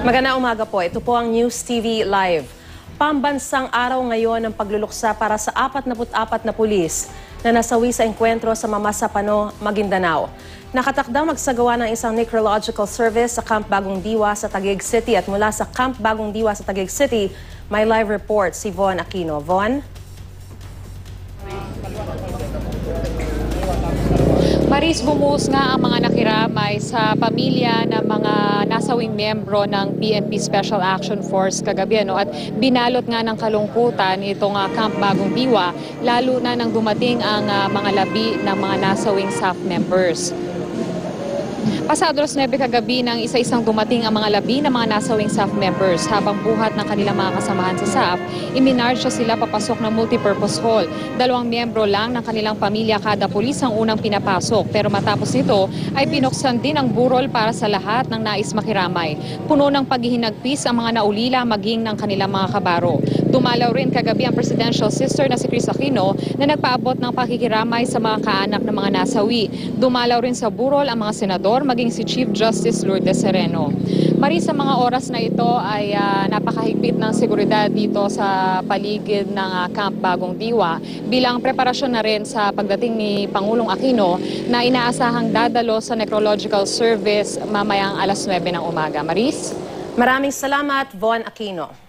Magandang umaga po. Ito po ang News TV Live. Pambansang araw ngayon ng pagluluksa para sa 44 na pulis na nasawi sa engkwentro sa Mamasapano, Maguindanao. Nakatakdang magsagawa ng isang necrological service sa Camp Bagong Diwa sa Taguig City at mula sa Camp Bagong Diwa sa Taguig City, may live report si Von Aquino. Von? Maris, bumuhos nga ang mga nakiramay sa pamilya ng mga nasawing miyembro ng PNP Special Action Force kagabi. At binalot nga ng kalungkutan itong Camp Bagong Diwa, lalo na nang dumating ang mga labi ng mga nasawing SAF members. Pasado alas 9 kagabi nang isa-isang dumating ang mga labi ng mga nasawing SAF members. Habang buhat ng kanilang mga kasamahan sa SAF, iminarcha sila papasok ng multipurpose hall. 2 miyembro lang ng kanilang pamilya kada pulis ang unang pinapasok. Pero matapos nito ay pinuksan din ang burol para sa lahat ng nais makiramay. Puno ng paghihinagpis ang mga naulila maging ng kanilang mga kabaro. Dumalaw rin kagabi ang presidential sister na si Chris Aquino na nagpaabot ng pakikiramay sa mga kaanak ng mga nasawi. Dumalaw rin sa burol ang mga senador maging si Chief Justice Lourdes Sereno. Maris, sa mga oras na ito ay napakahigpit ng seguridad dito sa paligid ng Camp Bagong Diwa bilang preparasyon na rin sa pagdating ni Pangulong Aquino na inaasahang dadalo sa necrological service mamayang alas 9 ng umaga. Maris? Maraming salamat, Von Aquino.